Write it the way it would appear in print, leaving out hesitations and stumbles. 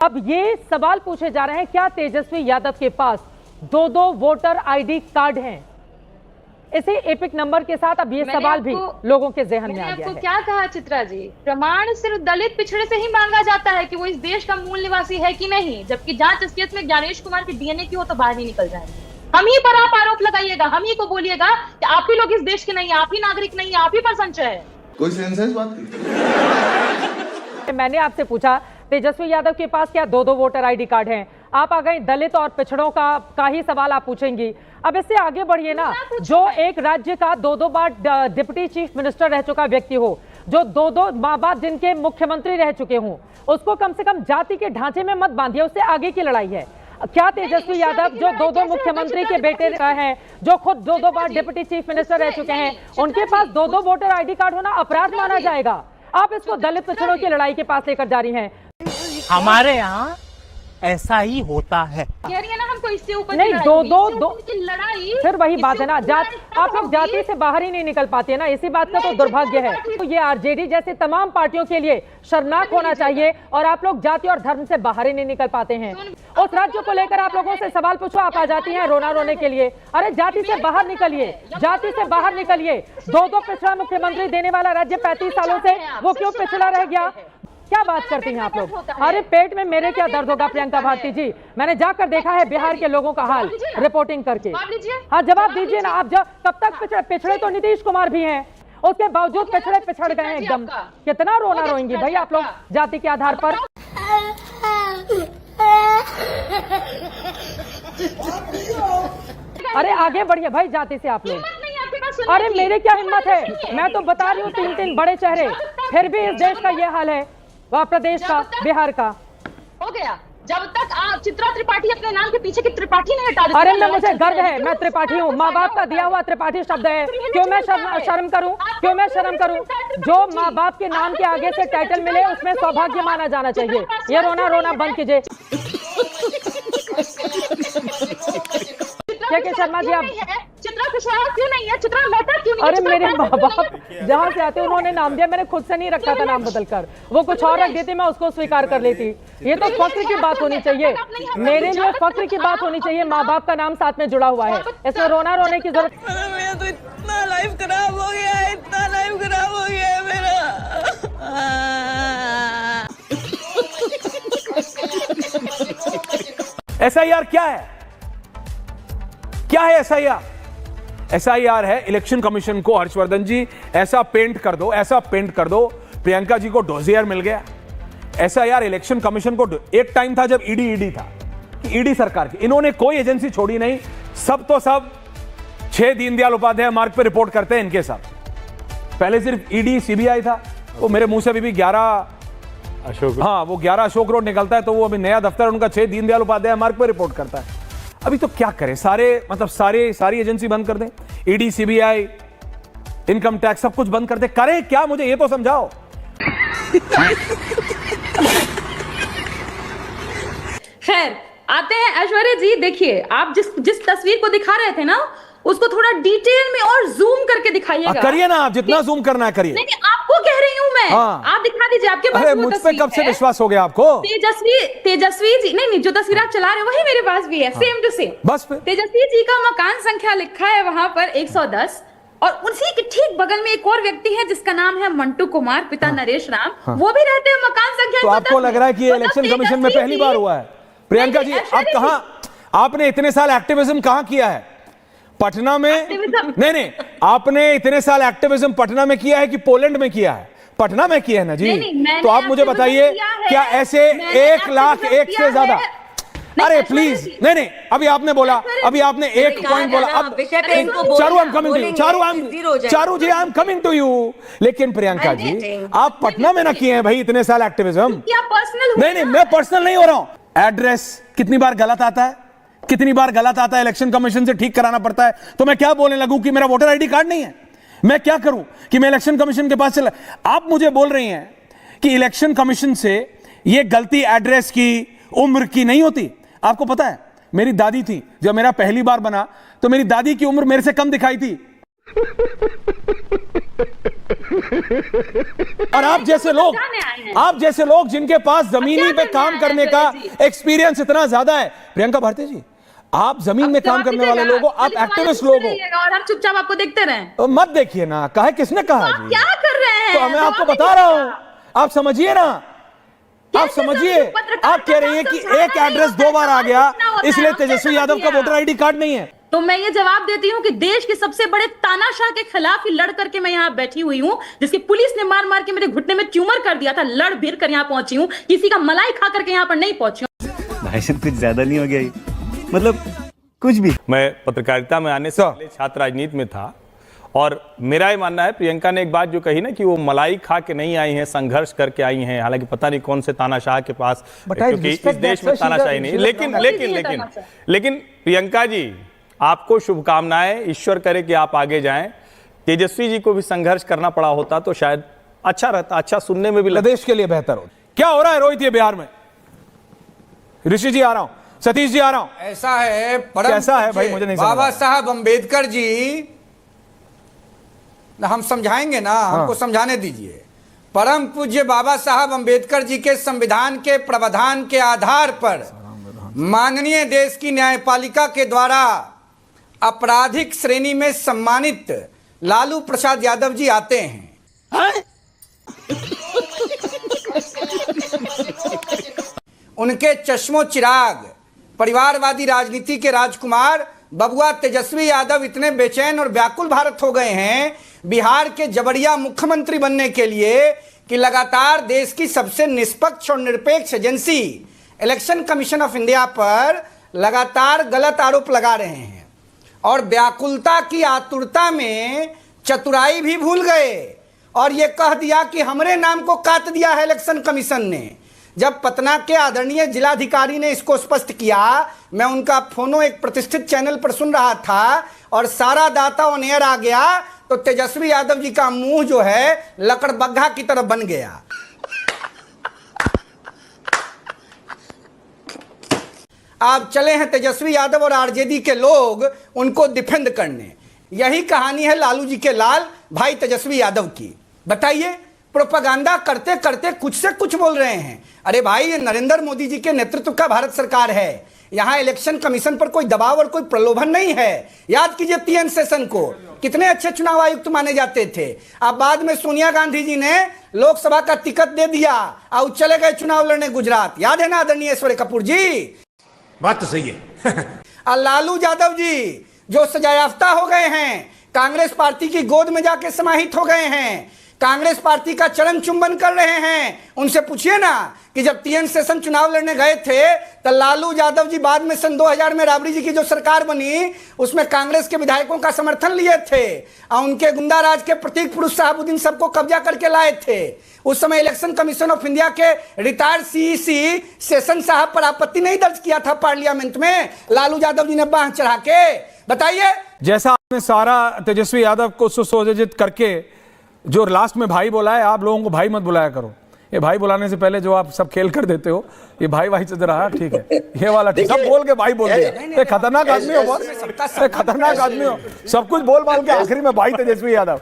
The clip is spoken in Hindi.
अब ये सवाल पूछे जा रहे हैं, क्या तेजस्वी यादव के पास दो वोटर आईडी कार्ड हैं? इसी एपिक नंबर के साथ अब ये सवाल भी लोगों के ज़हन में आ गया है। क्या कहा चित्रा जी, प्रमाण सिर्फ दलित पिछड़े से ही मांगा जाता है कि वो इस देश का मूल निवासी है कि नहीं, जबकि जांच असलियत में ज्ञानेश कुमार की डीएनए की हो तो बाहर ही निकल जाएंगे। हम ही पर आप आरोप लगाइएगा, हम ही को बोलिएगा कि आप ही लोग इस देश के नहीं, आप ही नागरिक नहीं, आप ही पर संशय है। कोई सेंस है इस बात की? मैंने आपसे पूछा तेजस्वी यादव के पास क्या दो वोटर आईडी कार्ड हैं, आप आ गए दलित और पिछड़ों का ही सवाल आप पूछेंगी। अब इससे आगे बढ़िए ना, जो एक राज्य का दो बार डिप्टी चीफ मिनिस्टर रह चुका व्यक्ति हो, जो दो माँ बाप जिनके मुख्यमंत्री रह चुके हों, उसको कम से कम जाति के ढांचे में मत बांधिए, उससे आगे की लड़ाई है। क्या तेजस्वी यादव जो दो मुख्यमंत्री के बेटे हैं, जो खुद दो बार डिप्टी चीफ मिनिस्टर रह चुके हैं, उनके पास दो वोटर आईडी कार्ड होना अपराध माना जाएगा? आप इसको दलित पिछड़ों की लड़ाई के पास लेकर जा रही हैं। हमारे यहाँ ऐसा ही होता है। कह रही है ना, हमको इससे ऊपर नहीं, दो लड़ाई, फिर वही बात है ना, आप लोग जाति से बाहर ही नहीं निकल पाते ना, इसी बात का तो दुर्भाग्य है। तो ये आरजेडी जैसे तमाम पार्टियों के लिए शर्मनाक होना चाहिए, और आप लोग जाति और धर्म से बाहर ही नहीं निकल पाते हैं। उस राज्य को लेकर आप लोगों से सवाल पूछो, आप आ जाती हैं रोना रोने के लिए। अरे जाति से बाहर निकलिए, जाति से बाहर निकलिए। दो पिछड़ा मुख्यमंत्री देने वाला राज्य 35 सालों से वो क्यों पिछड़ा रह गया? क्या बात करती हैं आप लोग? अरे पेट में मेरे क्या दर्द होगा प्रियंका भारती जी, मैंने जाकर देखा है बिहार के लोगों का हाल रिपोर्टिंग करके। हाँ जवाब दीजिए ना आप। कब तक पिछड़े तो नीतीश कुमार भी हैं, उसके बावजूद पिछड़ गए हैं एकदम। कितना रोना रोएंगी भाई आप लोग जाति के आधार पर? अरे आगे बढ़िए भाई जाति से आप लोग। अरे मेरे क्या हिम्मत है, मैं तो बता रही हूँ, तीन बड़े चेहरे, फिर भी इस देश का ये हाल है, वह प्रदेश का, बिहार का। हो गया जब तक आप चित्रा त्रिपाठी अपने नाम के पीछे की त्रिपाठी नहीं हटा देते। अरे मुझे गर्व है, मैं त्रिपाठी हूँ, माँ बाप का दिया हुआ त्रिपाठी शब्द है। क्यों मैं शर्म करूँ? क्यों मैं शर्म करूँ? जो माँ बाप के नाम के आगे से टाइटल मिले उसमें सौभाग्य माना जाना चाहिए। ये रोना बंद कीजिए। के शर्मा जी, आप चित्रा पिछड़ा क्यों नहीं है? चित्रा मेहता क्यों नहीं? अरे मेरे माँ बाप जहाँ से आते उन्होंने नाम दिया, मैंने खुद से नहीं रखा था नाम बदलकर, वो कुछ और रख देते, मैं उसको स्वीकार कर लेती। ये तो फख्र की बात होनी चाहिए, मेरे लिए फख्र की बात होनी चाहिए। माँ बाप का नाम साथ में जुड़ा हुआ है, इसमें रोने की जरूरत। मेरा तो इतना लाइफ खराब हो गया है, इतना लाइफ खराब हो गया है मेरा। SIR क्या है? क्या है SIR? SIR है इलेक्शन कमीशन को, हर्षवर्धन जी ऐसा पेंट कर दो, ऐसा पेंट कर दो, प्रियंका जी को डोजियर मिल गया। SIR इलेक्शन कमीशन को, एक टाइम था जब ईडी था, ईडी सरकार की, इन्होंने कोई एजेंसी छोड़ी नहीं, सब 6 दीनदयाल उपाध्याय मार्ग पे रिपोर्ट करते हैं इनके साथ। पहले सिर्फ ईडी CBI था, वो मेरे मुंह से अभी 11 अशोक रोड निकलता है, तो वो अभी नया दफ्तर उनका 6 दीनदयाल उपाध्याय मार्ग पे रिपोर्ट करता है। अभी तो क्या करें, सारी एजेंसी बंद कर दें, ईडी CBI इनकम टैक्स सब कुछ बंद कर दें, करें क्या? मुझे ये तो समझाओ। खैर आते हैं ऐश्वर्या जी, देखिए आप जिस तस्वीर को दिखा रहे थे ना, उसको थोड़ा डिटेल में और जूम करके दिखाइएगा। करिए ना आप, जितना जूम करना है करिए। नहीं आपको कह रही हूं मैं। हाँ। आप दिखा दीजिए, आपके पास अरे मुझ पे कब से विश्वास हो गया आपको? तेजस्वी जी, नहीं जो तस्वीर आप चला रहे हो वही मेरे पास भी है, सेम टू सेम। बस तेजस्वी जी का मकान संख्या लिखा है वहां पर 110, और उसी के ठीक बगल में एक और व्यक्ति है जिसका नाम है मंटू कुमार, पिता नरेश राम, वो भी रहते हैं मकान संख्या। तो आपको लग रहा है कि ये इलेक्शन कमीशन में पहली बार हुआ है? प्रियंका जी, आप कहां, आपने इतने साल एक्टिविज्म कहां किया है? पटना में? नहीं, आपने इतने साल एक्टिविज्म पटना में किया है कि पोलैंड में किया है? पटना में किया है ना जी। तो आप मुझे बताइए, क्या ऐसे 1,01,000 से ज्यादा? अरे प्लीज, नहीं, अभी आपने बोला, अभी आपने एक पॉइंट बोला। अब Charu, I am coming to you, Charu ji, I am coming to you. लेकिन प्रियंका जी, आप पटना में ना किए हैं भाई इतने साल एक्टिविज्म? नहीं, मैं पर्सनल नहीं हो रहा हूं। एड्रेस कितनी बार गलत आता है, कितनी बार गलत आता है, इलेक्शन कमीशन से ठीक कराना पड़ता है। तो मैं क्या बोलने लगूं कि मेरा वोटर आईडी कार्ड नहीं है? मैं क्या करूं कि मैं इलेक्शन कमीशन के पास चला? आप मुझे बोल रही हैं कि इलेक्शन कमीशन से ये गलती एड्रेस की, उम्र की नहीं होती। आपको पता है, मेरी दादी थी, जब मेरा पहली बार बना तो मेरी दादी की उम्र मेरे से कम दिखाई थी। और आप जैसे लोग जिनके पास जमीनी पे काम करने का एक्सपीरियंस इतना ज्यादा है, प्रियंका भारती जी, आप जमीन में काम करने वाले लोग हो, आप एक्टिविस्ट लोग हो, और हम चुपचाप आपको देखते रहे। मत देखिए ना, कहा किसने कहा आप जी? क्या कर रहे हैं? तो मैं आपको बता रहा हूं, आप समझिए ना, आप समझिए। आप कह रही है कि एक एड्रेस 2 बार आ गया इसलिए तेजस्वी यादव का वोटर आईडी कार्ड नहीं है। तो मैं ये जवाब देती हूँ कि देश के सबसे बड़े तानाशाह के खिलाफ ही लड़ करके मैं यहाँ बैठी हुई हूँ, जिसकी पुलिस ने मार मार के मेरे घुटने में ट्यूमर कर दिया था, लड़ भिड़ कर यहाँ पहुंची हूँ, किसी का मलाई खा करके यहाँ पर नहीं पहुंची हूँ। भाई साहब कुछ ज्यादा नहीं हो गया ये? मतलब कुछ भी। मैं पत्रकारिता में आने से पहले छात्र राजनीति में था, और मेरा ये मानना है, प्रियंका ने एक बात जो कही ना कि वो मलाई खा के नहीं आई हैं, संघर्ष करके आई हैं, हालांकि पता नहीं कौन से तानाशाह के पास, क्योंकि इस देश में तानाशाही नहीं। लेकिन प्रियंका जी, आपको शुभकामनाएं, ईश्वर करे कि आप आगे जाएं। तेजस्वी जी को भी संघर्ष करना पड़ा होता तो शायद अच्छा रहता, अच्छा सुनने में भी लगता, देश के लिए बेहतर हो। क्या हो रहा है रोहित ये बिहार में? ऋषि जी आ रहा हूं, सतीश जी आ रहा हूं। ऐसा है, कैसा है भाई, मुझे नहीं समझ बाबा साहब अंबेडकर जी, हम समझाएंगे ना, हमको समझाने दीजिए। परम पूज्य बाबा साहब अंबेडकर जी के संविधान के प्रावधान के आधार पर माननीय देश की न्यायपालिका के द्वारा आपराधिक श्रेणी में सम्मानित लालू प्रसाद यादव जी आते हैं। उनके चश्मो चिराग परिवारवादी राजनीति के राजकुमार बबुआ तेजस्वी यादव इतने बेचैन और व्याकुल भारत हो गए हैं बिहार के जबरिया मुख्यमंत्री बनने के लिए कि लगातार देश की सबसे निष्पक्ष और निरपेक्ष agency election commission of India पर लगातार गलत आरोप लगा रहे हैं, और व्याकुलता की आतुरता में चतुराई भी भूल गए और ये कह दिया कि हमरे नाम को काट दिया है इलेक्शन कमीशन ने। जब पटना के आदरणीय जिलाधिकारी ने इसको स्पष्ट किया, मैं उनका फोनो एक प्रतिष्ठित चैनल पर सुन रहा था और सारा डाटा ऑन एयर आ गया, तो तेजस्वी यादव जी का मुंह जो है लकड़बग्घा की तरफ बन गया। आप चले हैं तेजस्वी यादव और आरजेडी के लोग उनको डिफेंड करने। यही कहानी है लालू जी के लाल भाई तेजस्वी यादव की। बताइए, प्रोपेगेंडा करते करते कुछ से कुछ बोल रहे हैं। अरे भाई, ये नरेंद्र मोदी जी के नेतृत्व का भारत सरकार है, यहाँ इलेक्शन कमीशन पर कोई दबाव और कोई प्रलोभन नहीं है। याद कीजिए TN सेशन को, कितने अच्छे चुनाव आयुक्त माने जाते थे। अब बाद में सोनिया गांधी जी ने लोकसभा का टिकट दे दिया और चले गए चुनाव लड़ने गुजरात। याद है ना आदरणीय ऐश्वर्य कपूर जी? बात तो सही है। और लालू यादव जी जो सजायाफ्ता हो गए हैं, कांग्रेस पार्टी की गोद में जाके समाहित हो गए हैं, कांग्रेस पार्टी का चरण चुंबन कर रहे हैं, उनसे पूछिए ना कि जब TN सेशन चुनाव लड़ने गए थे तो लालू यादव जी बाद में सन 2000 में राबड़ी जी की जो सरकार बनी उसमें कांग्रेस के विधायकों का समर्थन लिए थे और उनके गुंडाराज के प्रतीक पुरुष साहबुद्दीन सबको कब्जा करके लाए थे। उस समय इलेक्शन कमीशन ऑफ इंडिया के रिटायर्ड CEC सेशन साहब पर आपत्ति नहीं दर्ज किया था पार्लियामेंट में, लालू यादव जी ने बांह चढ़ा के। बताइए, जैसा आपने सारा तेजस्वी यादव को सुसज्जित करके जो लास्ट में भाई बोला है, आप लोगों को भाई मत बुलाया करो। ये भाई बुलाने से पहले जो आप सब खेल कर देते हो, ये भाई से रहा, ठीक है, ये वाला ठीक, सब बोल के भाई बोल दिया। ये खतरनाक आदमी हो, बहुत खतरनाक आदमी हो, सब कुछ बोल बाल के आखिरी में भाई तेजस्वी यादव।